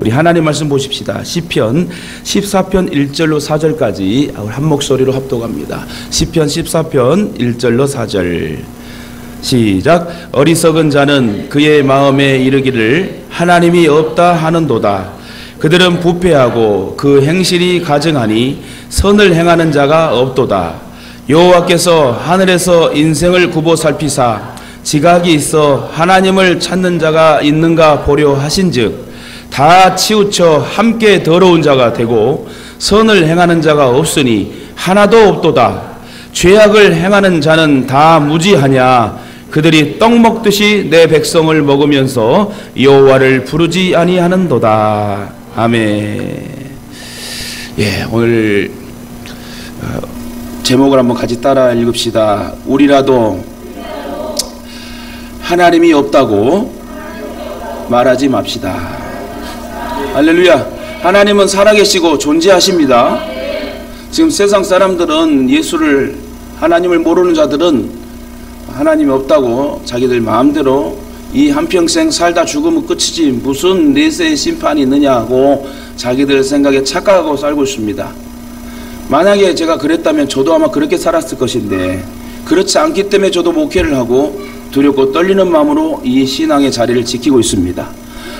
우리 하나님 말씀 보십시다. 시편 14편 1절로 4절까지 한 목소리로 합독합니다. 시편 14편 1절로 4절 시작. 어리석은 자는 그의 마음에 이르기를 하나님이 없다 하는도다. 그들은 부패하고 그 행실이 가증하니 선을 행하는 자가 없도다. 여호와께서 하늘에서 인생을 굽어 살피사 지각이 있어 하나님을 찾는 자가 있는가 보려 하신즉 다 치우쳐 함께 더러운 자가 되고 선을 행하는 자가 없으니 하나도 없도다. 죄악을 행하는 자는 다 무지하냐. 그들이 떡 먹듯이 내 백성을 먹으면서 여호와를 부르지 아니하는도다. 아멘. 예, 오늘 제목을 한번 같이 따라 읽읍시다. 우리라도 하나님이 없다고 말하지 맙시다. 할렐루야. 하나님은 살아계시고 존재하십니다. 지금 세상 사람들은 예수를, 하나님을 모르는 자들은 하나님이 없다고 자기들 마음대로 이 한평생 살다 죽으면 끝이지 무슨 내세의 심판이 있느냐고 자기들 생각에 착각하고 살고 있습니다. 만약에 제가 그랬다면 저도 아마 그렇게 살았을 것인데 그렇지 않기 때문에 저도 목회를 하고 두렵고 떨리는 마음으로 이 신앙의 자리를 지키고 있습니다.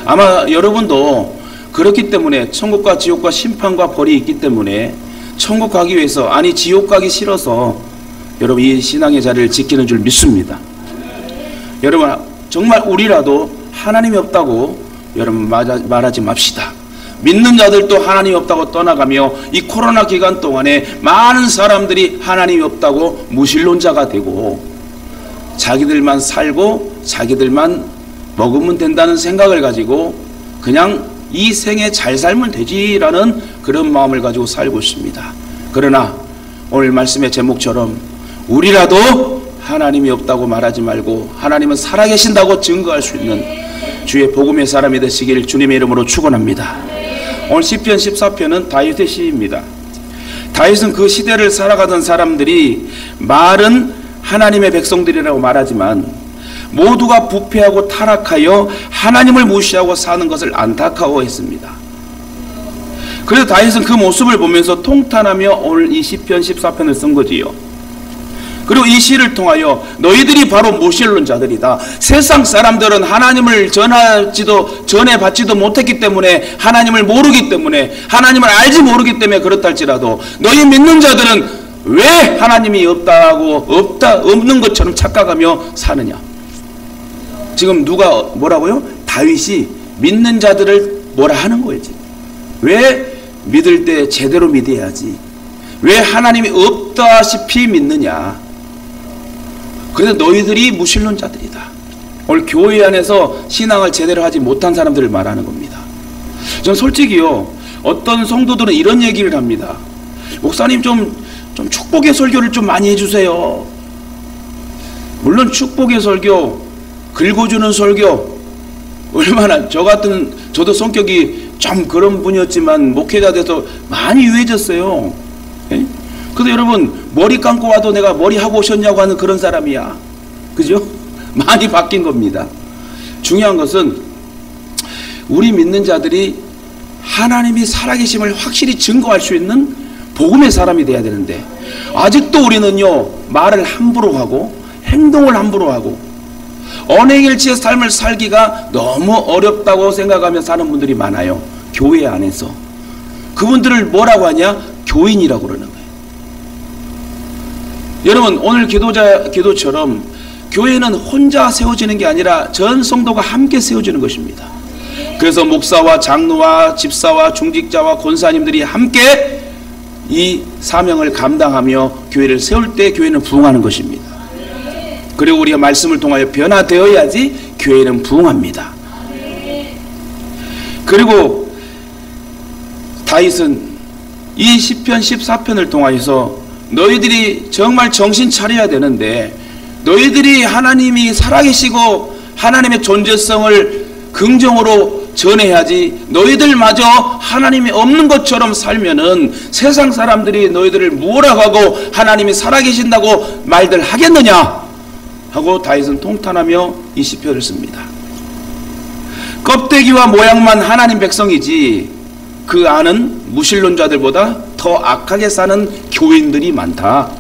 아마 여러분도 그렇기 때문에 천국과 지옥과 심판과 벌이 있기 때문에 천국 가기 위해서, 아니 지옥 가기 싫어서 여러분 이 신앙의 자리를 지키는 줄 믿습니다. 여러분 정말 우리라도 하나님이 없다고 여러분 말하지 맙시다. 믿는 자들도 하나님이 없다고 떠나가며 이 코로나 기간 동안에 많은 사람들이 하나님이 없다고 무신론자가 되고 자기들만 살고 자기들만 먹으면 된다는 생각을 가지고 그냥 이 생에 잘 살면 되지라는 그런 마음을 가지고 살고 있습니다. 그러나 오늘 말씀의 제목처럼 우리라도 하나님이 없다고 말하지 말고 하나님은 살아계신다고 증거할 수 있는 주의 복음의 사람이 되시길 주님의 이름으로 축원합니다. 오늘 시편 14편은 다윗의 시입니다. 다윗은 그 시대를 살아가던 사람들이 말은 하나님의 백성들이라고 말하지만 모두가 부패하고 타락하여 하나님을 무시하고 사는 것을 안타까워했습니다. 그래서 다윗은 그 모습을 보면서 통탄하며 오늘 이 시편 14편을 쓴 거지요. 그리고 이 시를 통하여 너희들이 바로 무신론자들이다. 세상 사람들은 하나님을 전해받지도 못했기 때문에 하나님을 모르기 때문에 하나님을 알지 모르기 때문에 그렇다 할지라도 너희 믿는 자들은 왜 하나님이 없는 것처럼 착각하며 사느냐. 지금 누가 뭐라고요? 다윗이 믿는 자들을 뭐라 하는 거예요. 지금. 왜 믿을 때 제대로 믿어야지. 왜 하나님이 없다시피 믿느냐. 그래서 너희들이 무신론자들이다. 오늘 교회 안에서 신앙을 제대로 하지 못한 사람들을 말하는 겁니다. 전 솔직히요, 어떤 성도들은 이런 얘기를 합니다. 목사님 좀 축복의 설교를 좀 많이 해주세요. 물론 축복의 설교, 긁어주는 설교, 얼마나 저도 성격이 좀 그런 분이었지만 목회자 돼서 많이 유해졌어요. 예? 근데 여러분 머리 감고 와도 내가 머리 하고 오셨냐고 하는 그런 사람이야. 그죠? 많이 바뀐 겁니다. 중요한 것은 우리 믿는 자들이 하나님이 살아계심을 확실히 증거할 수 있는 복음의 사람이 돼야 되는데 아직도 우리는요 말을 함부로 하고 행동을 함부로 하고 언행일치의 삶을 살기가 너무 어렵다고 생각하며 사는 분들이 많아요. 교회 안에서. 그분들을 뭐라고 하냐? 교인이라고 그러는 거예요. 여러분 오늘 기도처럼 교회는 혼자 세워지는 게 아니라 전 성도가 함께 세워지는 것입니다. 그래서 목사와 장로와 집사와 중직자와 권사님들이 함께 이 사명을 감당하며 교회를 세울 때 교회는 부흥하는 것입니다. 그리고 우리가 말씀을 통하여 변화되어야지 교회는 부흥합니다. 그리고 다윗은 이 시편 14편을 통하여서 너희들이 정말 정신 차려야 되는데 너희들이 하나님이 살아계시고 하나님의 존재성을 긍정으로 전해야지 너희들마저 하나님이 없는 것처럼 살면은 세상 사람들이 너희들을 뭐라고 하고 하나님이 살아계신다고 말들 하겠느냐 하고 다윗은 통탄하며 이 시편을 씁니다. 껍데기와 모양만 하나님 백성이지 그 안은 무신론자들보다 더 악하게 사는 교인들이 많다.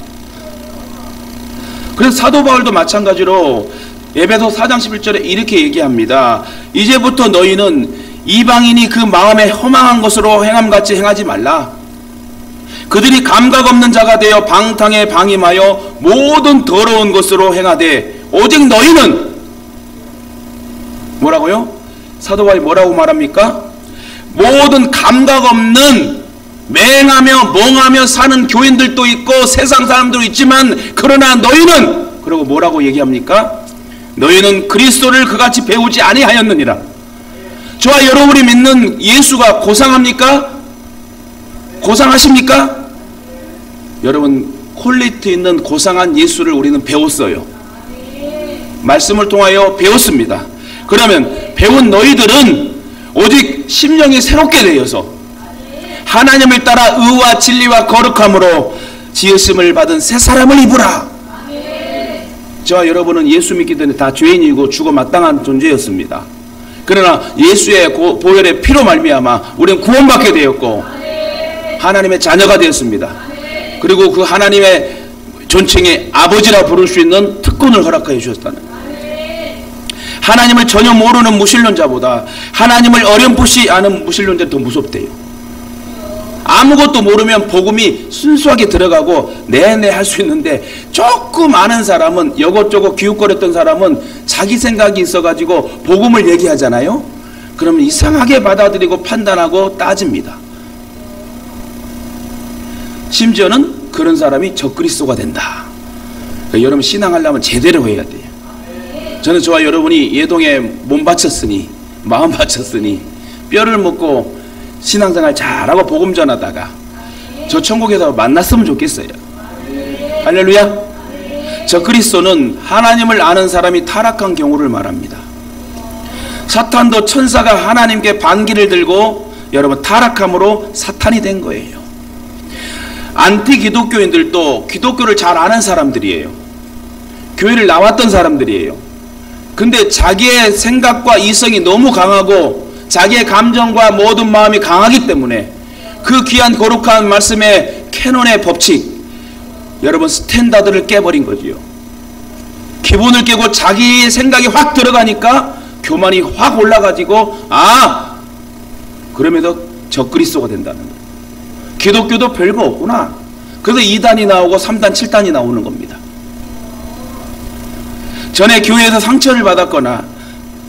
그래서 사도 바울도 마찬가지로 에베소 4장 11절에 이렇게 얘기합니다. 이제부터 너희는 이방인이 그 마음에 허망한 것으로 행함같이 행하지 말라. 그들이 감각 없는 자가 되어 방탕에 방임하여 모든 더러운 것으로 행하되 오직 너희는 뭐라고요? 사도 바울이 뭐라고 말합니까? 모든 감각 없는 맹하며 멍하며 사는 교인들도 있고 세상 사람들도 있지만 그러나 너희는 그러고 뭐라고 얘기합니까? 너희는 그리스도를 그같이 배우지 아니하였느니라. 저와 여러분이 믿는 예수가 고상합니까? 고상하십니까? 여러분 퀄리티 있는 고상한 예수를 우리는 배웠어요. 말씀을 통하여 배웠습니다. 그러면 배운 너희들은 오직 심령이 새롭게 되어서 하나님을 따라 의와 진리와 거룩함으로 지으심을 받은 새 사람을 입으라. 저와 여러분은 예수 믿기 전에 다 죄인이고 죽어 마땅한 존재였습니다. 그러나 예수의 보혈의 피로 말미암아 우리는 구원받게 되었고 하나님의 자녀가 되었습니다. 그리고 그 하나님의 존칭에 아버지라 부를 수 있는 특권을 허락하여 주셨다는 거예요. 하나님을 전혀 모르는 무신론자보다 하나님을 어렴풋이 아는 무신론자는 더 무섭대요. 아무것도 모르면 복음이 순수하게 들어가고 내내 할 수 있는데 조금 아는 사람은 여것저것 기웃거렸던 사람은 자기 생각이 있어가지고 복음을 얘기하잖아요. 그러면 이상하게 받아들이고 판단하고 따집니다. 심지어는 그런 사람이 적그리스도가 된다. 그러니까 여러분 신앙하려면 제대로 해야 돼요. 저는 저와 여러분이 예동에 몸 바쳤으니 마음 바쳤으니 뼈를 먹고 신앙생활 잘하고 복음 전하다가 저 천국에서 만났으면 좋겠어요. 할렐루야. 적그리스도는 하나님을 아는 사람이 타락한 경우를 말합니다. 사탄도 천사가 하나님께 반기를 들고 여러분 타락함으로 사탄이 된 거예요. 안티 기독교인들도 기독교를 잘 아는 사람들이에요. 교회를 나왔던 사람들이에요. 근데 자기의 생각과 이성이 너무 강하고 자기의 감정과 모든 마음이 강하기 때문에 그 귀한 거룩한 말씀의 캐논의 법칙, 여러분 스탠다드를 깨버린 거지요. 기본을 깨고 자기의 생각이 확 들어가니까 교만이 확 올라가지고 그러면서 적그리스도가 된다는 거예요. 기독교도 별거 없구나. 그래서 2단이 나오고 3단, 7단이 나오는 겁니다. 전에 교회에서 상처를 받았거나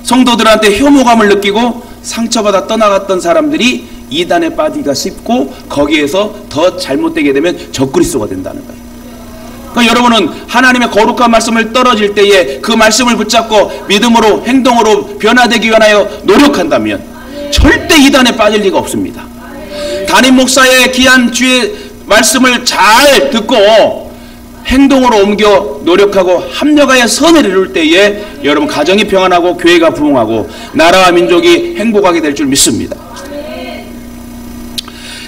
성도들한테 혐오감을 느끼고 상처받아 떠나갔던 사람들이 2단에 빠지기가 쉽고 거기에서 더 잘못되게 되면 적그리스도가 된다는 거예요. 그러니까 여러분은 하나님의 거룩한 말씀을 떨어질 때에 그 말씀을 붙잡고 믿음으로 행동으로 변화되기 위하여 노력한다면 절대 2단에 빠질 리가 없습니다. 담임 목사의 귀한 주의 말씀을 잘 듣고 행동으로 옮겨 노력하고 합력하여 선을 이룰 때에 여러분 가정이 평안하고 교회가 부흥하고 나라와 민족이 행복하게 될 줄 믿습니다.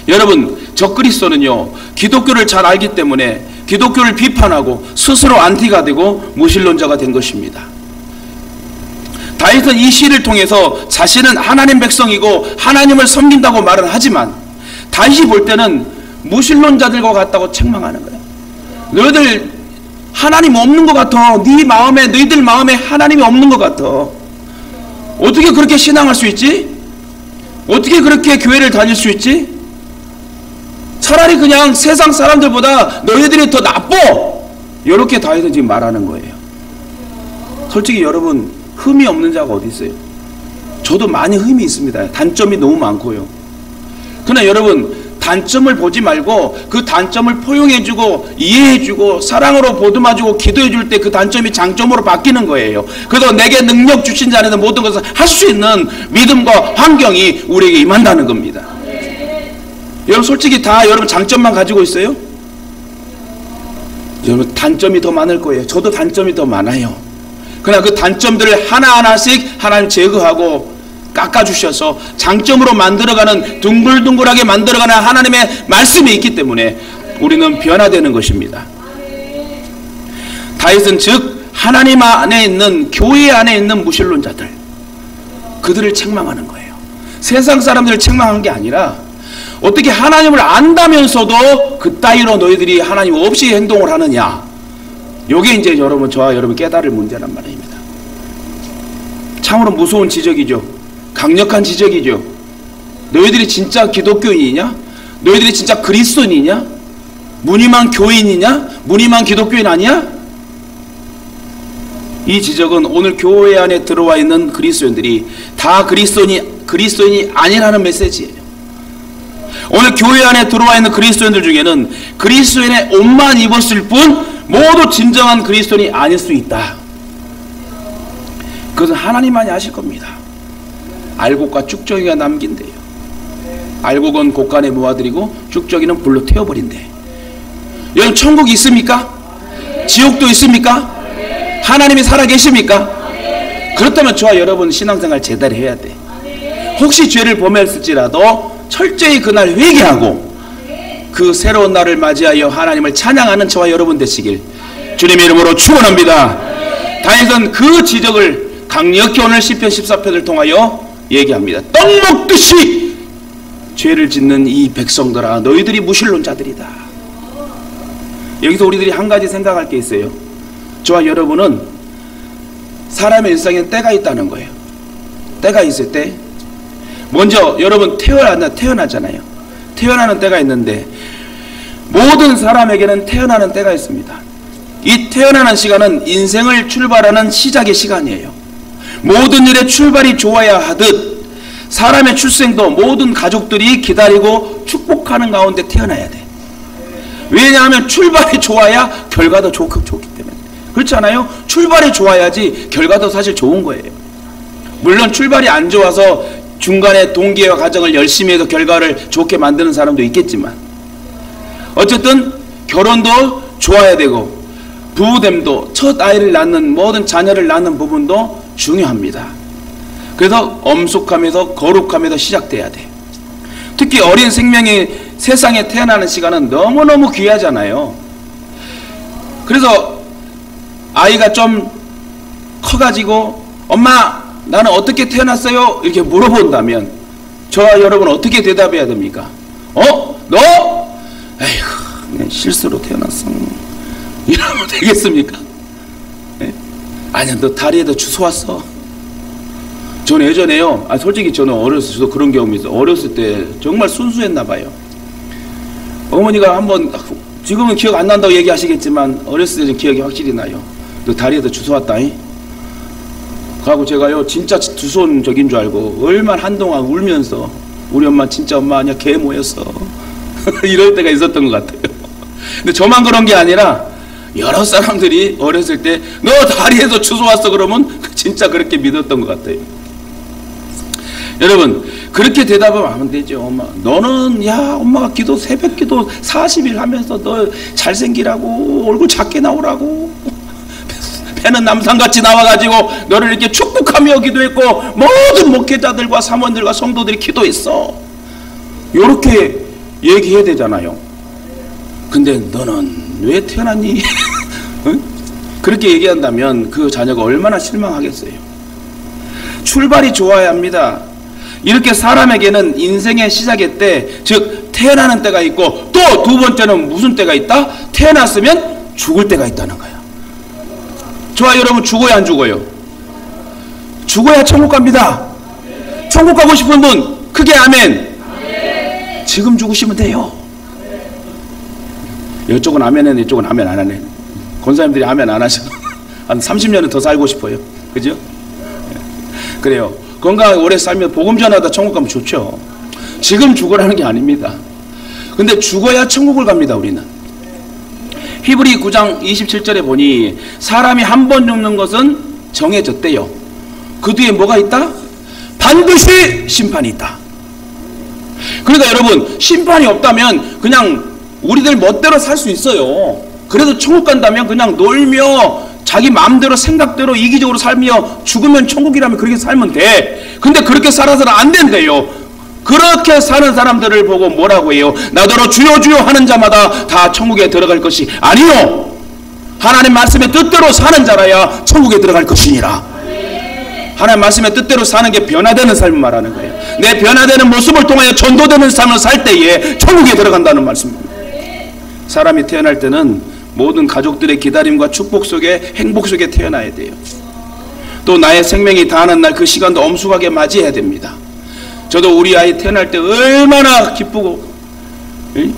여러분 적그리스도는요 기독교를 잘 알기 때문에 기독교를 비판하고 스스로 안티가 되고 무신론자가 된 것입니다. 다윗은 이 시를 통해서 자신은 하나님 백성이고 하나님을 섬긴다고 말은 하지만 다윗이 볼 때는 무신론자들과 같다고 책망하는 거예요. 너희들 하나님 없는 것 같아. 너희들 마음에 하나님이 없는 것 같아. 어떻게 그렇게 신앙할 수 있지? 어떻게 그렇게 교회를 다닐 수 있지? 차라리 그냥 세상 사람들보다 너희들이 더 나빠. 이렇게 다윗은 지금 말하는 거예요. 솔직히 여러분 흠이 없는 자가 어디 있어요? 저도 많이 흠이 있습니다. 단점이 너무 많고요. 그러나 여러분 단점을 보지 말고 그 단점을 포용해주고 이해해주고 사랑으로 보듬어주고 기도해줄 때 그 단점이 장점으로 바뀌는 거예요. 그래서 내게 능력 주신 자는 모든 것을 할 수 있는 믿음과 환경이 우리에게 임한다는 겁니다. 여러분 솔직히 다 여러분 장점만 가지고 있어요? 여러분 단점이 더 많을 거예요. 저도 단점이 더 많아요. 그러나 그 단점들을 하나하나씩 하나님 제거하고 깎아주셔서 장점으로 만들어가는 둥글둥글하게 만들어가는 하나님의 말씀이 있기 때문에 우리는 변화되는 것입니다. 다윗은 즉 하나님 안에 있는 교회 안에 있는 무신론자들 그들을 책망하는 거예요. 세상 사람들을 책망한 게 아니라 어떻게 하나님을 안다면서도 그따위로 너희들이 하나님 없이 행동을 하느냐. 이게 이제 여러분, 저와 여러분 깨달을 문제란 말입니다. 참으로 무서운 지적이죠. 강력한 지적이죠. 너희들이 진짜 기독교인이냐? 너희들이 진짜 그리스도인이냐? 무늬만 교인이냐? 무늬만 기독교인 아니야? 이 지적은 오늘 교회 안에 들어와 있는 그리스도인들이 다 그리스도인이 아니라는 메시지예요. 오늘 교회 안에 들어와 있는 그리스도인들 중에는 그리스도인의 옷만 입었을 뿐 모두 진정한 그리스도인이 아닐 수 있다. 그것은 하나님만이 아실 겁니다. 알곡과 쭉정이가 남긴대요. 알곡은 곡간에 모아들이고 쭉정이는 불로 태워버린대. 여러분, 천국이 있습니까? 지옥도 있습니까? 하나님이 살아계십니까? 그렇다면 저와 여러분 신앙생활 제대로 해야 돼. 혹시 죄를 범했을지라도 철저히 그날 회개하고 그 새로운 날을 맞이하여 하나님을 찬양하는 저와 여러분 되시길 주님의 이름으로 축원합니다. 다윗은 그 지적을 강력히 오늘 시편 14편을 통하여 얘기합니다. 떡 먹듯이 죄를 짓는 이 백성들아, 너희들이 무신론자들이다. 여기서 우리들이 한 가지 생각할 게 있어요. 저와 여러분은 사람의 일상에 때가 있다는 거예요. 때가 있을 때, 먼저 여러분 태어나잖아요. 태어나는 때가 있는데 모든 사람에게는 태어나는 때가 있습니다. 이 태어나는 시간은 인생을 출발하는 시작의 시간이에요. 모든 일의 출발이 좋아야 하듯 사람의 출생도 모든 가족들이 기다리고 축복하는 가운데 태어나야 돼. 왜냐하면 출발이 좋아야 결과도 좋기 때문에. 그렇지 않아요? 출발이 좋아야지 결과도 사실 좋은 거예요. 물론 출발이 안 좋아서 중간에 동기와 과정을 열심히 해서 결과를 좋게 만드는 사람도 있겠지만, 어쨌든 결혼도 좋아야 되고 부부됨도 첫 아이를 낳는 모든 자녀를 낳는 부분도 중요합니다. 그래서 엄숙함에서 거룩함에서 시작돼야 돼. 특히 어린 생명이 세상에 태어나는 시간은 너무너무 귀하잖아요. 그래서 아이가 좀 커가지고 엄마 나는 어떻게 태어났어요? 이렇게 물어본다면 저와 여러분 어떻게 대답해야 됩니까? 너? 에이구, 그냥 실수로 태어났어. 이러면 되겠습니까? 네? 아니야, 너 다리에다 주워 왔어. 저는 예전에요, 솔직히 저는 어렸을 때도 그런 경험이 있어요. 어렸을 때 정말 순수했나 봐요. 어머니가 한번, 지금은 기억 안 난다고 얘기하시겠지만 어렸을 때는 기억이 확실히 나요. 너 다리에다 주워 왔다잉? 그하고 제가요 진짜 두손적인 줄 알고 얼마나 한동안 울면서 우리 엄마 진짜 엄마 아니야 개모였어 이럴 때가 있었던 것 같아요. 근데 저만 그런 게 아니라 여러 사람들이 어렸을 때 너 다리에서 주워 왔어 그러면 진짜 그렇게 믿었던 것 같아요. 여러분 그렇게 대답하면 안 되죠. 엄마 너는 엄마가 기도 새벽 기도 40일 하면서 너 잘생기라고 얼굴 작게 나오라고 배는 남산같이 나와가지고 너를 이렇게 축복하며 기도했고 모든 목회자들과 사모님들과 성도들이 기도했어. 이렇게 얘기해야 되잖아요. 근데 너는 왜 태어났니? 응? 그렇게 얘기한다면 그 자녀가 얼마나 실망하겠어요. 출발이 좋아야 합니다. 이렇게 사람에게는 인생의 시작의 때, 즉 태어나는 때가 있고 또 두 번째는 무슨 때가 있다? 태어났으면 죽을 때가 있다는 거예요. 저와 여러분 죽어야 안 죽어요? 죽어야 천국 갑니다. 천국 가고 싶은 분 크게 아멘. 지금 죽으시면 돼요. 이쪽은 아멘 하네, 이쪽은 아멘 안 하네. 권사님들이 아멘 안 하셔. 한 30년은 더 살고 싶어요. 그죠? 그래요. 건강하게 오래 살면 복음 전하다 천국 가면 좋죠. 지금 죽으라는 게 아닙니다. 근데 죽어야 천국을 갑니다. 우리는 히브리 9장 27절에 보니 사람이 한 번 죽는 것은 정해졌대요. 그 뒤에 뭐가 있다? 반드시 심판이 있다. 그러니까 여러분 심판이 없다면 그냥 우리들 멋대로 살 수 있어요. 그래도 천국 간다면 그냥 놀며 자기 마음대로 생각대로 이기적으로 살며 죽으면 천국이라면 그렇게 살면 돼. 근데 그렇게 살아서는 안 된대요. 그렇게 사는 사람들을 보고 뭐라고 해요? 나더러 주여 주여 하는 자마다 다 천국에 들어갈 것이 아니요, 하나님 말씀의 뜻대로 사는 자라야 천국에 들어갈 것이니라. 하나님 말씀의 뜻대로 사는 게 변화되는 삶을 말하는 거예요. 내 변화되는 모습을 통하여 전도되는 삶을 살 때에 천국에 들어간다는 말씀입니다. 사람이 태어날 때는 모든 가족들의 기다림과 축복 속에, 행복 속에 태어나야 돼요. 또 나의 생명이 다하는 날 그 시간도 엄숙하게 맞이해야 됩니다. 저도 우리 아이 태어날 때 얼마나 기쁘고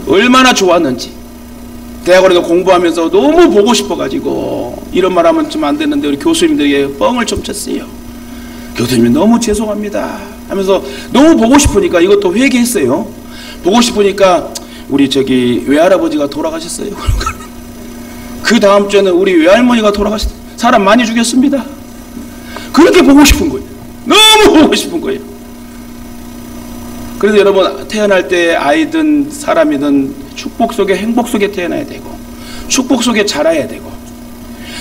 얼마나 좋았는지, 대학원에서 공부하면서 너무 보고 싶어가지고, 이런 말 하면 좀 안 되는데 우리 교수님들에게 뻥을 좀 쳤어요. 교수님이 너무 죄송합니다 하면서 너무 보고 싶으니까 이것도 회개했어요. 보고 싶으니까 우리 저기 외할아버지가 돌아가셨어요. 그 다음 주에는 우리 외할머니가 돌아가셨어요. 사람 많이 죽였습니다. 그렇게 보고 싶은 거예요. 너무 보고 싶은 거예요. 그래서 여러분, 태어날 때 아이든 사람이든 축복 속에, 행복 속에 태어나야 되고, 축복 속에 자라야 되고,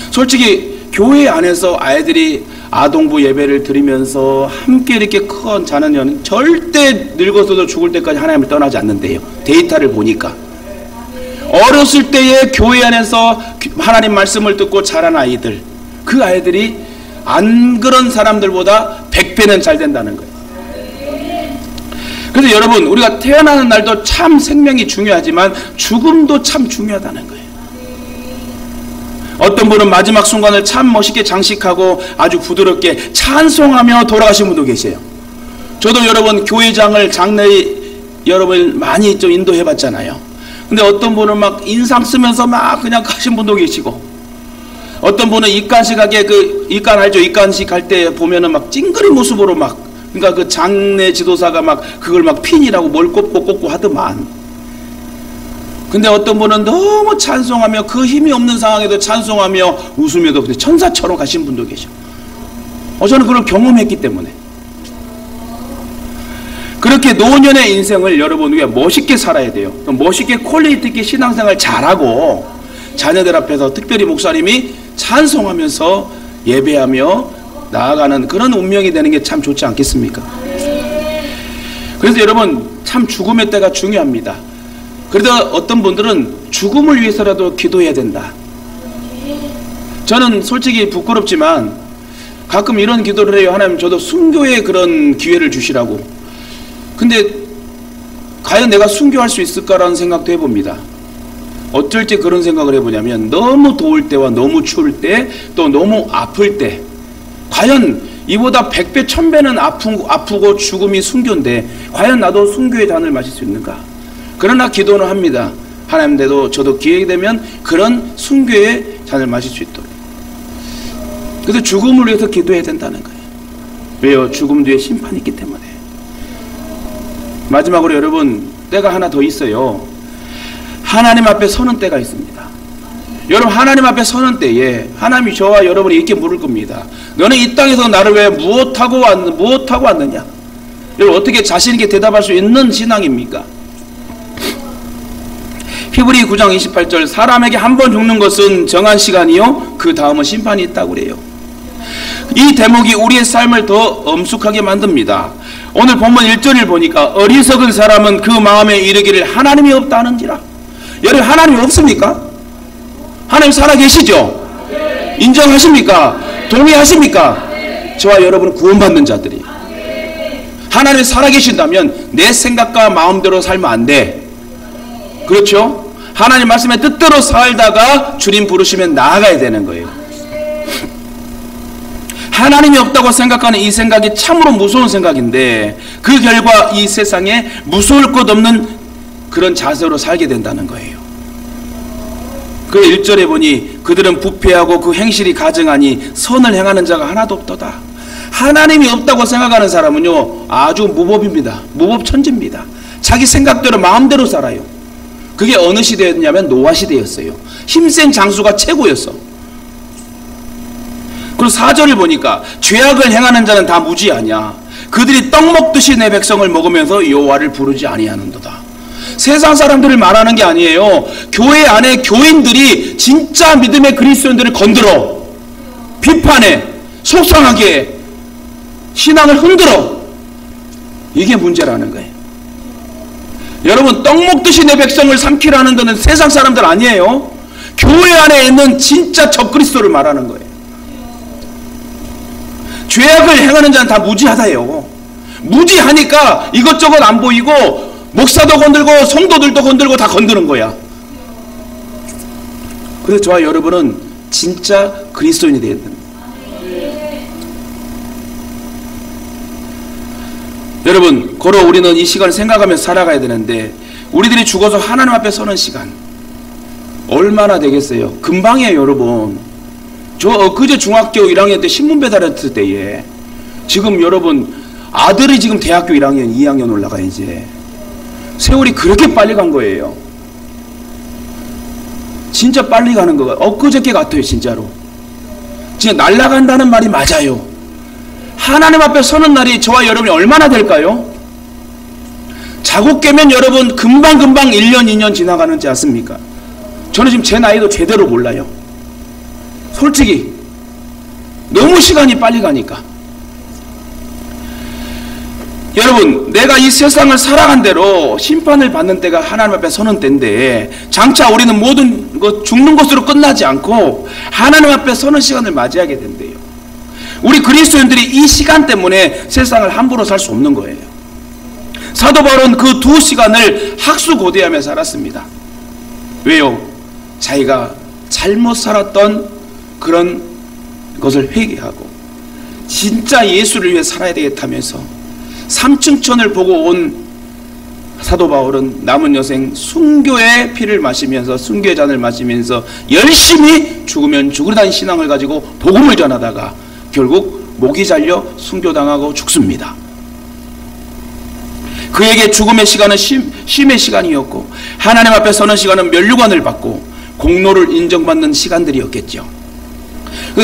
솔직히 교회 안에서 아이들이 아동부 예배를 드리면서 함께 이렇게 큰 자녀는 절대 늙어서도 죽을 때까지 하나님을 떠나지 않는데요. 데이터를 보니까 어렸을 때에 교회 안에서 하나님 말씀을 듣고 자란 아이들, 그 아이들이 안 그런 사람들보다 100배는 잘 된다는 거예요. 그래서 여러분, 우리가 태어나는 날도 참 생명이 중요하지만 죽음도 참 중요하다는 거예요. 어떤 분은 마지막 순간을 참 멋있게 장식하고 아주 부드럽게 찬송하며 돌아가신 분도 계세요. 저도 여러분 교회장을 장례 여러분 많이 좀 인도해 봤잖아요. 근데 어떤 분은 막 인상 쓰면서 막 그냥 가신 분도 계시고, 어떤 분은 입간식하게, 그 입간 알죠? 입간식 할 때 보면은 막 찡그린 모습으로 막, 그러니까 그 장례 지도사가 막 그걸 막 핀이라고 뭘 꼽고 하더만. 근데 어떤 분은 너무 찬송하며 그 힘이 없는 상황에도 찬송하며 웃으며도 천사처럼 가신 분도 계셔. 저는 그걸 경험했기 때문에. 그렇게 노년의 인생을 여러분 우리가 멋있게 살아야 돼요. 멋있게 퀄리티 있게 신앙생활 잘하고, 자녀들 앞에서 특별히 목사님이 찬송하면서 예배하며 나아가는 그런 운명이 되는 게 참 좋지 않겠습니까? 그래서 여러분, 참 죽음의 때가 중요합니다. 그래도 어떤 분들은 죽음을 위해서라도 기도해야 된다. 저는 솔직히 부끄럽지만 가끔 이런 기도를 해요. 하나님, 저도 순교의 그런 기회를 주시라고. 근데 과연 내가 순교할 수 있을까라는 생각도 해봅니다. 어쩔 때 그런 생각을 해보냐면, 너무 더울 때와 너무 추울 때, 또 너무 아플 때, 과연 이보다 100배 1000배는 아프고 죽음이 순교인데 과연 나도 순교의 잔을 마실 수 있는가? 그러나 기도는 합니다. 하나님, 저도 기회가 되면 그런 순교의 잔을 마실 수 있도록. 그래서 죽음을 위해서 기도해야 된다는 거예요. 왜요? 죽음 뒤에 심판이 있기 때문에. 마지막으로 여러분, 때가 하나 더 있어요. 하나님 앞에 서는 때가 있습니다. 여러분, 하나님 앞에 서는 때에 하나님이 저와 여러분이 이렇게 물을 겁니다. 너는 이 땅에서 나를 왜 무엇하고 왔느냐? 여러분, 어떻게 자신 있게 대답할 수 있는 신앙입니까? 히브리 9장 28절, 사람에게 한 번 죽는 것은 정한 시간이요 그 다음은 심판이 있다고 그래요. 이 대목이 우리의 삶을 더 엄숙하게 만듭니다. 오늘 본문 1절을 보니까, 어리석은 사람은 그 마음에 이르기를 하나님이 없다 하는지라. 여러분, 하나님이 없습니까? 하나님 살아계시죠? 인정하십니까? 동의하십니까? 저와 여러분은 구원받는 자들이. 하나님이 살아계신다면 내 생각과 마음대로 살면 안 돼. 그렇죠? 하나님 말씀의 뜻대로 살다가 주님 부르시면 나아가야 되는 거예요. 하나님이 없다고 생각하는 이 생각이 참으로 무서운 생각인데, 그 결과 이 세상에 무서울 것 없는 그런 자세로 살게 된다는 거예요. 그 1절에 보니, 그들은 부패하고 그 행실이 가증하니 선을 행하는 자가 하나도 없도다. 하나님이 없다고 생각하는 사람은요, 아주 무법입니다. 무법천지입니다. 자기 생각대로 마음대로 살아요. 그게 어느 시대였냐면 노아 시대였어요. 힘센 장수가 최고였어. 그리고 4절을 보니까, 죄악을 행하는 자는 다 무지하냐. 그들이 떡 먹듯이 내 백성을 먹으면서 여호와를 부르지 아니하는도다. 세상 사람들을 말하는 게 아니에요. 교회 안에 교인들이 진짜 믿음의 그리스도인들을 건드려, 비판해, 속상하게, 신앙을 흔들어. 이게 문제라는 거예요. 여러분, 떡 먹듯이 내 백성을 삼키라는 데는 세상 사람들 아니에요. 교회 안에 있는 진짜 적그리스도를 말하는 거예요. 죄악을 행하는 자는 다 무지하다요. 무지하니까 이것저것 안 보이고 목사도 건들고 성도들도 건들고 다 건드는 거야. 그래서 저와 여러분은 진짜 그리스도인이 되어야 됩니다. 여러분, 고로 우리는 이 시간을 생각하면서 살아가야 되는데, 우리들이 죽어서 하나님 앞에 서는 시간 얼마나 되겠어요? 금방이에요. 여러분, 저 엊그제 중학교 1학년 때 신문 배달했을 때에 지금 여러분 아들이 지금 대학교 1학년 2학년 올라가. 이제 세월이 그렇게 빨리 간 거예요. 진짜 빨리 가는 거가 엊그저께 같아요. 진짜로 진짜 날아간다는 말이 맞아요. 하나님 앞에 서는 날이 저와 여러분이 얼마나 될까요? 자고 깨면 여러분 금방금방 1년 2년 지나가는지 아십니까? 저는 지금 제 나이도 제대로 몰라요. 솔직히 너무 시간이 빨리 가니까. 여러분, 내가 이 세상을 살아간 대로 심판을 받는 때가 하나님 앞에 서는 때인데, 장차 우리는 모든 것 죽는 것으로 끝나지 않고 하나님 앞에 서는 시간을 맞이하게 된대요. 우리 그리스도인들이 이 시간 때문에 세상을 함부로 살 수 없는 거예요. 사도 바울은 그 두 시간을 학수고대하며 살았습니다. 왜요? 자기가 잘못 살았던 그런 것을 회개하고 진짜 예수를 위해 살아야 되겠다면서 삼층천을 보고 온 사도 바울은 남은 여생 순교의 피를 마시면서, 순교의 잔을 마시면서 열심히 죽으면 죽으리다는 신앙을 가지고 복음을 전하다가 결국 목이 잘려 순교당하고 죽습니다. 그에게 죽음의 시간은 쉼의 시간이었고, 하나님 앞에 서는 시간은 면류관을 받고 공로를 인정받는 시간들이었겠죠.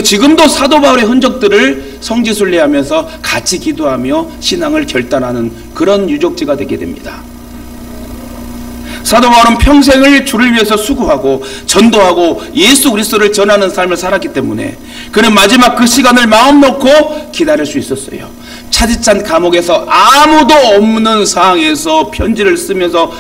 지금도 사도 바울의 흔적들을 성지순례하면서 같이 기도하며 신앙을 결단하는 그런 유적지가 되게 됩니다. 사도 바울은 평생을 주를 위해서 수고하고 전도하고 예수 그리스도를 전하는 삶을 살았기 때문에 그는 마지막 그 시간을 마음 놓고 기다릴 수 있었어요. 차디찬 감옥에서 아무도 없는 상황에서 편지를 쓰면서,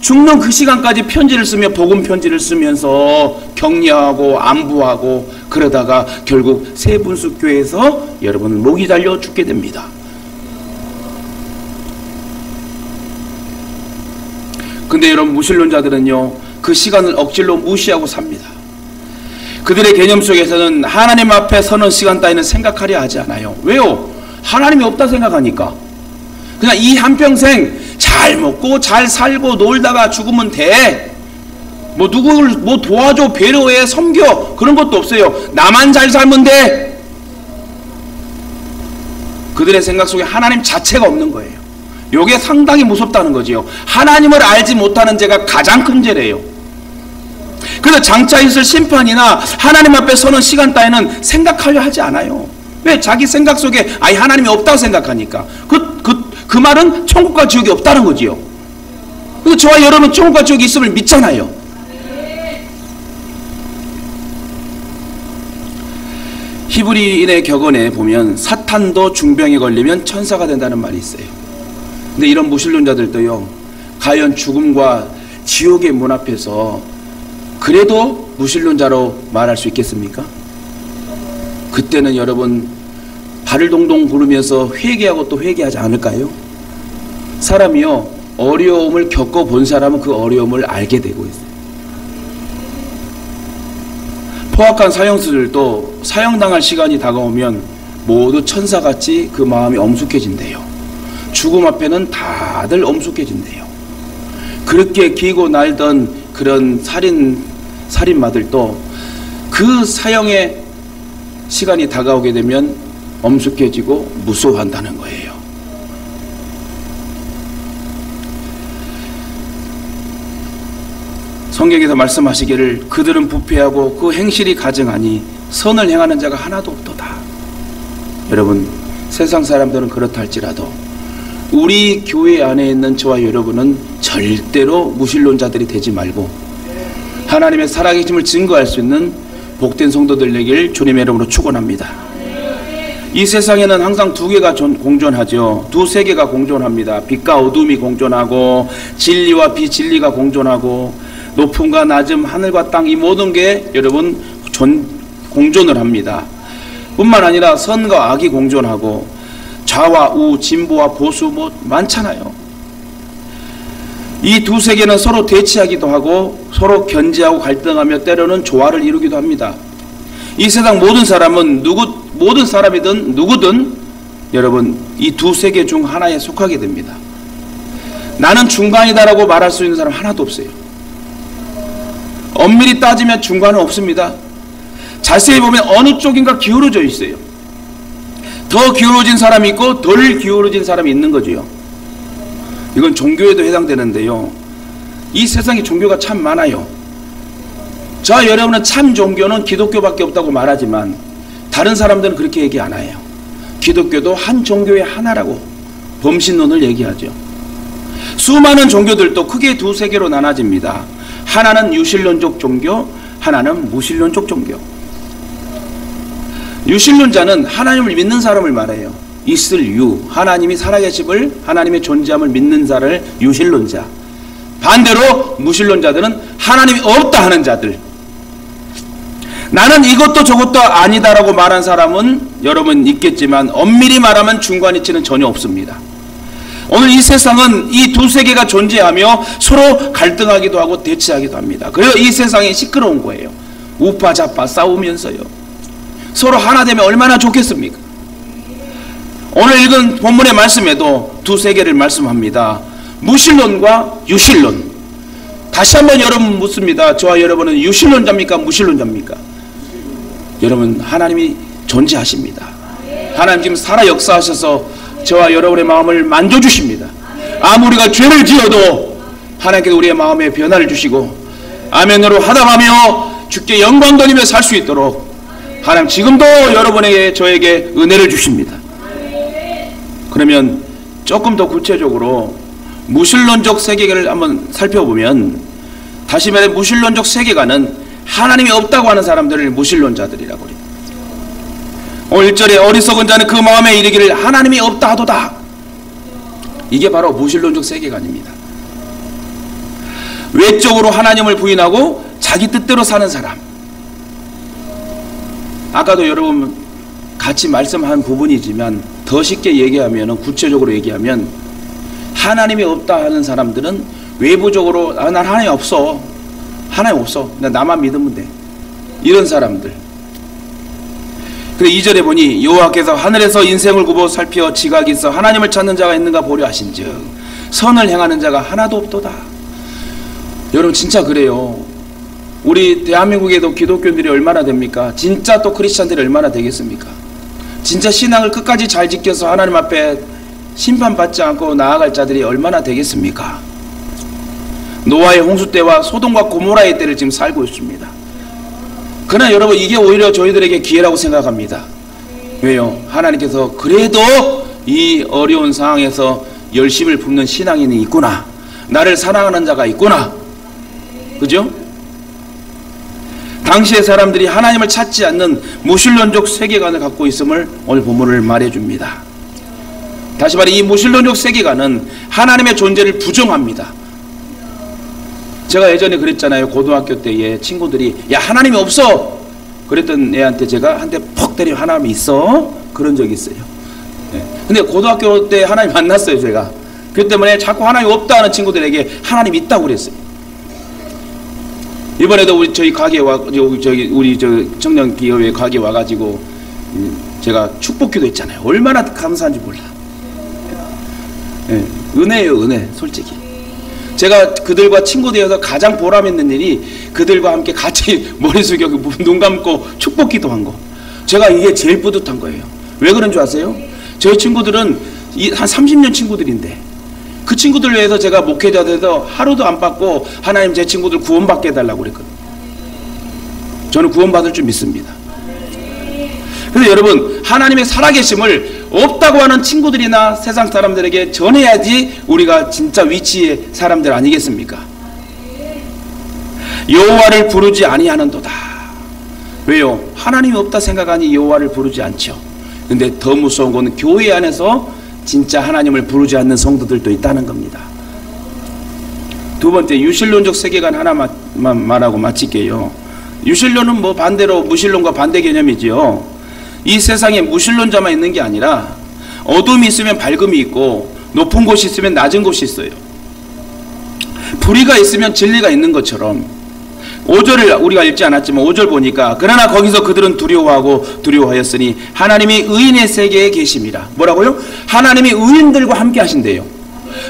죽는 그 시간까지 편지를 쓰며 복음 편지를 쓰면서 격려하고 안부하고 그러다가 결국 세분수교회에서 여러분 목이 달려 죽게 됩니다. 근데 여러분, 무신론자들은요 그 시간을 억지로 무시하고 삽니다. 그들의 개념 속에서는 하나님 앞에 서는 시간 따위는 생각하려 하지 않아요. 왜요? 하나님이 없다 생각하니까. 그냥 이 한평생 잘 먹고 잘 살고 놀다가 죽으면 돼. 뭐 누구를 뭐 도와줘, 배려해, 섬겨, 그런 것도 없어요. 나만 잘 살면 돼. 그들의 생각 속에 하나님 자체가 없는 거예요. 이게 상당히 무섭다는 거지요. 하나님을 알지 못하는 죄가 가장 큰 죄래요. 그래서 장차 있을 심판이나 하나님 앞에 서는 시간 따위는 생각하려 하지 않아요. 왜? 자기 생각 속에 아예 하나님이 없다고 생각하니까. 그 말은 천국과 지옥이 없다는 거지요. 그래서 저와 여러분 천국과 지옥이 있음을 믿잖아요. 히브리인의 격언에 보면 사탄도 중병에 걸리면 천사가 된다는 말이 있어요. 근데 이런 무신론자들도요, 과연 죽음과 지옥의 문 앞에서 그래도 무신론자로 말할 수 있겠습니까? 그때는 여러분 발을 동동 구르면서 회개하고 또 회개하지 않을까요? 사람이요, 어려움을 겪어본 사람은 그 어려움을 알게 되고 있어요. 포악한 사형수들도 사형당할 시간이 다가오면 모두 천사같이 그 마음이 엄숙해진대요. 죽음 앞에는 다들 엄숙해진대요. 그렇게 기고 날던 그런 살인마들도 그 사형의 시간이 다가오게 되면 엄숙해지고 무서워한다는 거예요. 성경에서 말씀하시기를 그들은 부패하고 그 행실이 가증하니 선을 행하는 자가 하나도 없도다. 여러분, 세상 사람들은 그렇다 할지라도 우리 교회 안에 있는 저와 여러분은 절대로 무신론자들이 되지 말고 하나님의 살아계심을 증거할 수 있는 복된 성도들 되길 주님의 이름으로 축원합니다. 이 세상에는 항상 두 개가 공존하죠. 두세 개가 공존합니다. 빛과 어둠이 공존하고 진리와 비진리가 공존하고 높음과 낮음, 하늘과 땅, 이 모든 게 여러분 공존을 합니다. 뿐만 아니라 선과 악이 공존하고 좌와 우, 진보와 보수 뭐 많잖아요. 이 두 세계는 서로 대치하기도 하고 서로 견제하고 갈등하며 때로는 조화를 이루기도 합니다. 이 세상 모든 사람은 모든 사람이든 누구든 여러분 이 두 세계 중 하나에 속하게 됩니다. 나는 중간이다라고 말할 수 있는 사람 하나도 없어요. 엄밀히 따지면 중간은 없습니다. 자세히 보면 어느 쪽인가 기울어져 있어요. 더 기울어진 사람이 있고 덜 기울어진 사람이 있는 거죠. 이건 종교에도 해당되는데요. 이 세상에 종교가 참 많아요. 저 여러분은 참 종교는 기독교밖에 없다고 말하지만 다른 사람들은 그렇게 얘기 안 해요. 기독교도 한 종교의 하나라고 범신론을 얘기하죠. 수많은 종교들도 크게 두 세계로 나눠집니다. 하나는 유실론적 종교, 하나는 무신론적 종교. 유실론자는 하나님을 믿는 사람을 말해요. 있을 유, 하나님이 살아계심을, 하나님의 존재함을 믿는 자를 유실론자. 반대로 무신론자들은 하나님이 없다 하는 자들. 나는 이것도 저것도 아니다라고 말한 사람은 여러분 있겠지만 엄밀히 말하면 중간이치는 전혀 없습니다. 오늘 이 세상은 이 두 세계가 존재하며 서로 갈등하기도 하고 대치하기도 합니다. 그래서 이 세상이 시끄러운 거예요. 우파 좌파 싸우면서요. 서로 하나 되면 얼마나 좋겠습니까? 오늘 읽은 본문의 말씀에도 두 세계를 말씀합니다. 무신론과 유실론. 다시 한번 여러분 묻습니다. 저와 여러분은 유실론자입니까? 무신론자입니까? 여러분 하나님이 존재하십니다. 하나님 지금 살아 역사하셔서 저와 여러분의 마음을 만져주십니다. 아무리 우리가 죄를 지어도 하나님께서 우리의 마음에 변화를 주시고 아멘으로 하다가며 주께 영광 돌리며 살 수 있도록 하나님 지금도 여러분에게 저에게 은혜를 주십니다. 그러면 조금 더 구체적으로 무신론적 세계관을 한번 살펴보면 다시 말해 무신론적 세계관은 하나님이 없다고 하는 사람들을 무신론자들이라고 해요. 오늘 1절에 어리석은 자는 그 마음에 이르기를 하나님이 없다 하도다. 이게 바로 무신론적 세계관입니다. 외적으로 하나님을 부인하고 자기 뜻대로 사는 사람. 아까도 여러분 같이 말씀한 부분이지만 더 쉽게 얘기하면 구체적으로 얘기하면 하나님이 없다 하는 사람들은 외부적으로 난 하나님 없어. 하나님 없어. 난 나만 믿으면 돼. 이런 사람들. 근데 2절에 보니 여호와께서 하늘에서 인생을 굽어 살피어 지각이 있어 하나님을 찾는 자가 있는가 보려 하신즉 선을 행하는 자가 하나도 없도다. 여러분 진짜 그래요. 우리 대한민국에도 기독교인들이 얼마나 됩니까? 진짜 또 크리스찬들이 얼마나 되겠습니까? 진짜 신앙을 끝까지 잘 지켜서 하나님 앞에 심판받지 않고 나아갈 자들이 얼마나 되겠습니까? 노아의 홍수 때와 소돔과 고모라의 때를 지금 살고 있습니다. 그러나 여러분 이게 오히려 저희들에게 기회라고 생각합니다. 왜요? 하나님께서 그래도 이 어려운 상황에서 열심을 품는 신앙인이 있구나. 나를 사랑하는 자가 있구나. 그죠? 당시의 사람들이 하나님을 찾지 않는 무신론적 세계관을 갖고 있음을 오늘 본문을 말해줍니다. 다시 말해 이 무신론적 세계관은 하나님의 존재를 부정합니다. 제가 예전에 그랬잖아요. 고등학교 때에 친구들이 야 하나님이 없어 그랬던 애한테 제가 한 대 퍽 때려 하나님이 있어 그런 적이 있어요. 네. 근데 고등학교 때 하나님 만났어요. 제가 그 때문에 자꾸 하나님 없다 하는 친구들에게 하나님 있다고 그랬어요. 이번에도 우리 저희 가게에 우리 청년기업에 가게에 와가지고 제가 축복기도 했잖아요. 얼마나 감사한지 몰라. 네. 은혜예요. 은혜 솔직히. 제가 그들과 친구 되어서 가장 보람있는 일이 그들과 함께 같이 머리 숙여 눈 감고 축복기도 한 거. 제가 이게 제일 뿌듯한 거예요. 왜 그런 줄 아세요? 저희 친구들은 한 30년 친구들인데 그 친구들 위해서 제가 목회자 돼서 하루도 안 받고 하나님 제 친구들 구원받게 해달라고 그랬거든요. 저는 구원받을 줄 믿습니다. 그래서 여러분 하나님의 살아계심을 없다고 하는 친구들이나 세상 사람들에게 전해야지 우리가 진짜 위치의 사람들 아니겠습니까? 여호와를 부르지 아니하는도다. 왜요? 하나님이 없다 생각하니 여호와를 부르지 않죠. 근데 더 무서운 건 교회 안에서 진짜 하나님을 부르지 않는 성도들도 있다는 겁니다. 두 번째 유실론적 세계관 하나만 말하고 마칠게요. 유실론은 뭐 반대로 무실론과 반대 개념이죠. 이 세상에 무신론자만 있는 게 아니라 어둠이 있으면 밝음이 있고 높은 곳이 있으면 낮은 곳이 있어요. 불의가 있으면 진리가 있는 것처럼 5절을 우리가 읽지 않았지만 5절 보니까 그러나 거기서 그들은 두려워하고 두려워하였으니 하나님이 의인의 세계에 계심이라. 뭐라고요? 하나님이 의인들과 함께 하신대요.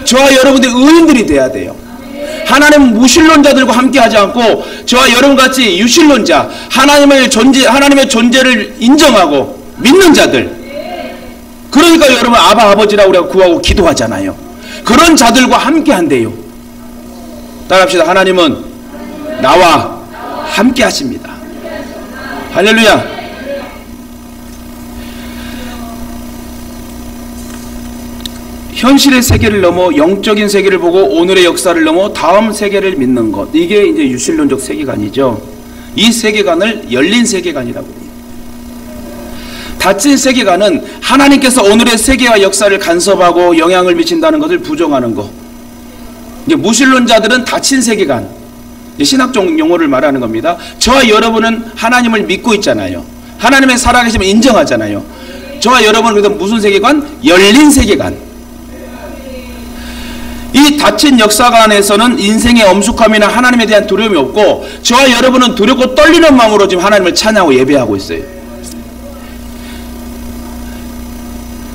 저와 여러분들이 의인들이 돼야 돼요. 하나님은 무신론자들과 함께 하지 않고 저와 여러분같이 유신론자, 하나님의 존재를 인정하고 믿는 자들, 그러니까 여러분 아바 아버지라고 우리가 구하고 기도하잖아요. 그런 자들과 함께 한대요. 따라합시다. 하나님은 나와 함께 하십니다. 할렐루야. 현실의 세계를 넘어 영적인 세계를 보고 오늘의 역사를 넘어 다음 세계를 믿는 것, 이게 이제 유신론적 세계관이죠. 이 세계관을 열린 세계관이라고 해요. 닫힌 세계관은 하나님께서 오늘의 세계와 역사를 간섭하고 영향을 미친다는 것을 부정하는 것. 이제 무신론자들은 닫힌 세계관, 신학적 용어를 말하는 겁니다. 저와 여러분은 하나님을 믿고 있잖아요. 하나님의 살아계심을 인정하잖아요. 저와 여러분은 그래서 무슨 세계관? 열린 세계관. 이 닫힌 역사관에서는 인생의 엄숙함이나 하나님에 대한 두려움이 없고 저와 여러분은 두렵고 떨리는 마음으로 지금 하나님을 찬양하고 예배하고 있어요.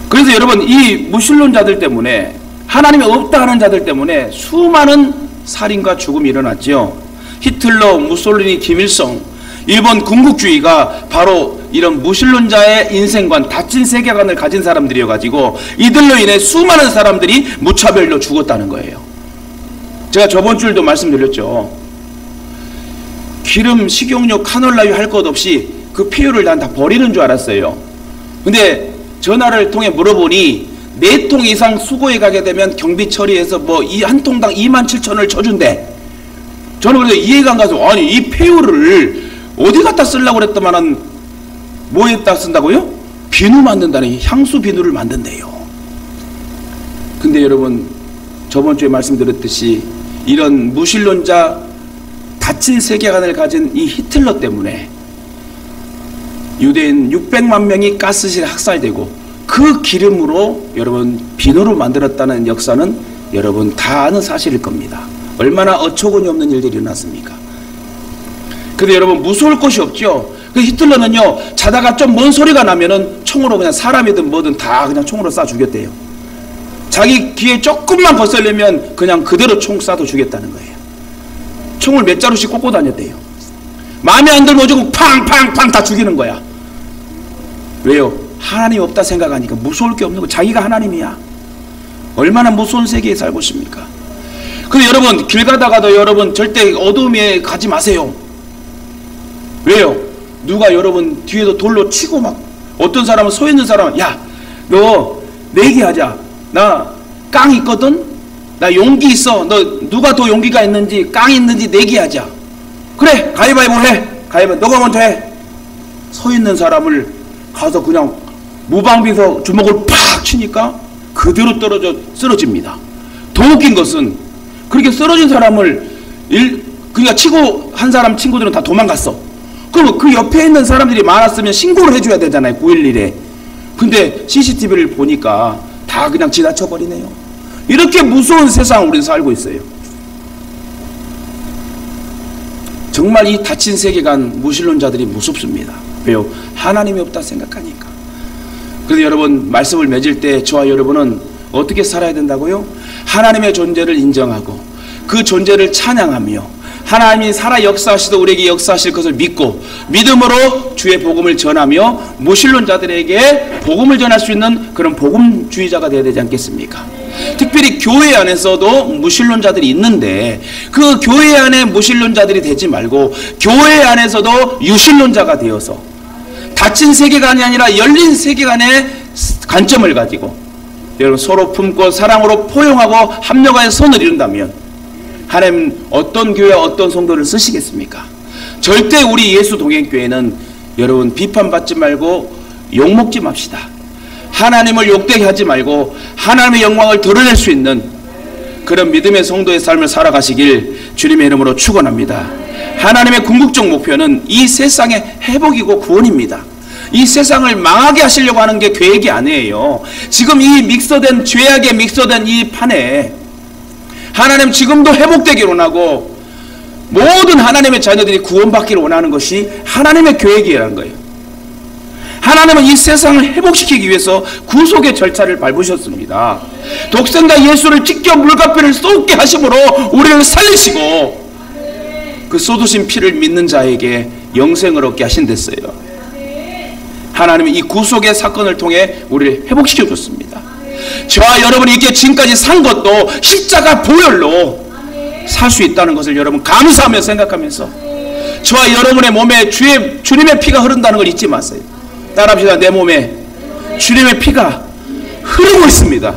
그래서 여러분, 이 무신론자들 때문에, 하나님이 없다 하는 자들 때문에 수많은 살인과 죽음이 일어났죠. 히틀러, 무솔리니, 김일성, 일본 군국주의가 바로 이런 무신론자의 인생관, 닫힌 세계관을 가진 사람들이어가지고 이들로 인해 수많은 사람들이 무차별로 죽었다는 거예요. 제가 저번 주에도 말씀드렸죠. 기름, 식용유, 카놀라유 할 것 없이 그 폐유를 난 다 버리는 줄 알았어요. 근데 전화를 통해 물어보니 4통 이상 수거해 가게 되면 경비 처리해서 뭐 한 통당 27,000원을 쳐준대. 저는 그래서 이해가 안 가서, 아니 이 폐유를 어디 갖다 쓰려고 그랬더만은 뭐에다 쓴다고요? 비누 만든다는, 향수 비누를 만든대요. 근데 여러분, 저번 주에 말씀드렸듯이 이런 무신론자 닫힌 세계관을 가진 이 히틀러 때문에 유대인 600만 명이 가스실에 학살되고 그 기름으로 여러분 비누를 만들었다는 역사는 여러분 다 아는 사실일 겁니다. 얼마나 어처구니 없는 일들이 일어났습니까? 근데 여러분 무서울 것이 없죠. 그 히틀러는요, 자다가 좀 먼 소리가 나면은 총으로 그냥 사람이든 뭐든 다 그냥 총으로 쏴 죽였대요. 자기 귀에 조금만 거슬리면 그냥 그대로 총 쏴도 죽였다는 거예요. 총을 몇 자루씩 꽂고 다녔대요. 마음에 안 들면 어쩌고 팡팡팡 다 죽이는 거야. 왜요? 하나님 없다 생각하니까 무서울 게 없는 거. 자기가 하나님이야. 얼마나 무서운 세계에 살고 있습니까? 근데 여러분, 길 가다가도 여러분 절대 어둠에 가지 마세요. 왜요? 누가 여러분 뒤에서 돌로 치고 막, 어떤 사람은 서 있는 사람은, 야 너 내기하자. 나 깡 있거든? 나 용기 있어. 너 누가 더 용기가 있는지, 깡 있는지 내기하자. 그래, 가위바위보 해. 가위바위보, 너가 먼저 해. 서 있는 사람을 가서 그냥 무방비서 주먹을 팍 치니까 그대로 떨어져 쓰러집니다. 더 웃긴 것은 그렇게 쓰러진 사람을 그러니까 치고 한 사람 친구들은 다 도망갔어. 그럼 그 옆에 있는 사람들이 많았으면 신고를 해줘야 되잖아요, 911에. 근데 CCTV를 보니까 다 그냥 지나쳐버리네요. 이렇게 무서운 세상 우리는 살고 있어요. 정말 이 닫힌 세계관 무신론자들이 무섭습니다. 왜요? 하나님이 없다 생각하니까. 그래서 여러분, 말씀을 맺을 때 저와 여러분은 어떻게 살아야 된다고요? 하나님의 존재를 인정하고 그 존재를 찬양하며 하나님이 살아 역사하시도 우리에게 역사하실 것을 믿고 믿음으로 주의 복음을 전하며 무신론자들에게 복음을 전할 수 있는 그런 복음주의자가 되어야 되지 않겠습니까? 특별히 교회 안에서도 무신론자들이 있는데 그 교회 안에 무신론자들이 되지 말고 교회 안에서도 유신론자가 되어서 닫힌 세계관이 아니라 열린 세계관의 관점을 가지고 여러분 서로 품고 사랑으로 포용하고 합력하여 선을 이룬다면 하나님 어떤 교회 어떤 성도를 쓰시겠습니까? 절대 우리 예수 동행교회는 여러분 비판받지 말고 욕먹지 맙시다. 하나님을 욕되게 하지 말고 하나님의 영광을 드러낼 수 있는 그런 믿음의 성도의 삶을 살아가시길 주님의 이름으로 축원합니다. 하나님의 궁극적 목표는 이 세상의 회복이고 구원입니다. 이 세상을 망하게 하시려고 하는 게 계획이 아니에요. 지금 이 믹서된, 죄악에 믹서된 이 판에 하나님 지금도 회복되기를 원하고 모든 하나님의 자녀들이 구원받기를 원하는 것이 하나님의 계획이라는 거예요. 하나님은 이 세상을 회복시키기 위해서 구속의 절차를 밟으셨습니다. 독생자 예수를 직접 물가피를 쏟게 하심으로 우리를 살리시고 그 쏟으신 피를 믿는 자에게 영생을 얻게 하신댔어요. 하나님은 이 구속의 사건을 통해 우리를 회복시켜 줬습니다. 저와 여러분이 이렇게 지금까지 산 것도 십자가 보혈로 살 수 있다는 것을 여러분 감사하며 생각하면서 저와 여러분의 몸에 주님의 피가 흐른다는 걸 잊지 마세요. 따라합시다. 내 몸에 주님의 피가 흐르고 있습니다.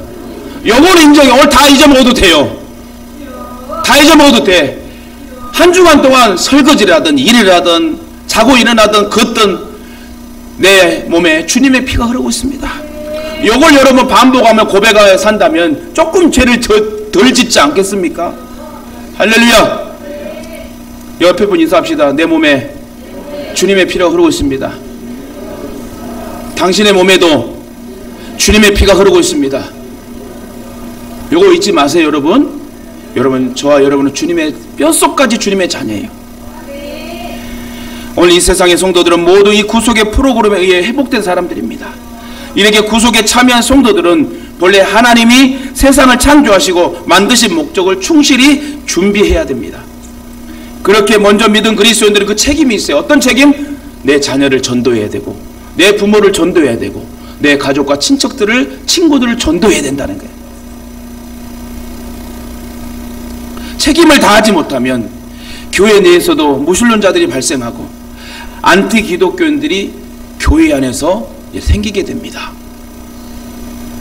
요거는 인정해. 오늘 다 잊어먹어도 돼요. 다 잊어먹어도 돼. 한 주간 동안 설거지를 하든 일을 하든 자고 일어나든 걷든 내 몸에 주님의 피가 흐르고 있습니다. 요걸 여러분 반복하며 고백하여 산다면 조금 죄를 덜 짓지 않겠습니까? 할렐루야. 옆에 분 인사합시다. 내 몸에 주님의 피가 흐르고 있습니다. 당신의 몸에도 주님의 피가 흐르고 있습니다. 요거 잊지 마세요. 여러분, 저와 여러분은 주님의 뼛속까지 주님의 자녀예요. 오늘 이 세상의 성도들은 모두 이 구속의 프로그램에 의해 회복된 사람들입니다. 이렇게 구속에 참여한 성도들은 본래 하나님이 세상을 창조하시고 만드신 목적을 충실히 준비해야 됩니다. 그렇게 먼저 믿은 그리스도인들은 그 책임이 있어요. 어떤 책임? 내 자녀를 전도해야 되고 내 부모를 전도해야 되고 내 가족과 친구들을 전도해야 된다는 거예요. 책임을 다하지 못하면 교회 내에서도 무신론자들이 발생하고 안티 기독교인들이 교회 안에서 생기게 됩니다.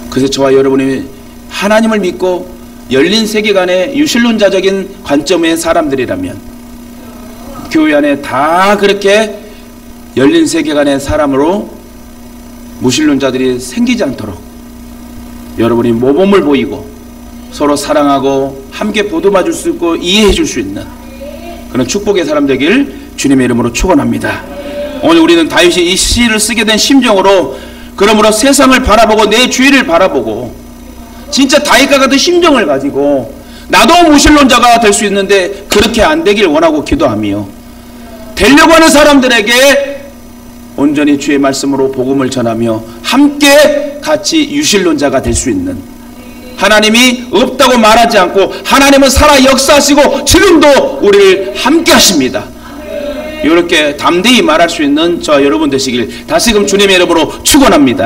그래서 저와 여러분이 하나님을 믿고 열린 세계관의 유신론자적인 관점의 사람들이라면 교회 안에 다 그렇게 열린 세계관의 사람으로 무신론자들이 생기지 않도록 여러분이 모범을 보이고 서로 사랑하고 함께 보듬어 줄 수 있고 이해해 줄 수 있는 그런 축복의 사람 되길 주님의 이름으로 축원합니다. 오늘 우리는 다윗이 이 시를 쓰게 된 심정으로 그러므로 세상을 바라보고 내 주위를 바라보고 진짜 다윗과 같은 심정을 가지고 나도 무신론자가 될 수 있는데 그렇게 안 되길 원하고 기도하며 되려고 하는 사람들에게 온전히 주의 말씀으로 복음을 전하며 함께 같이 유신론자가 될 수 있는 하나님이 없다고 말하지 않고 하나님은 살아 역사하시고 지금도 우리를 함께 하십니다. 이렇게 담대히 말할 수 있는 저와 여러분 되시길 다시금 주님의 이름으로 축원합니다.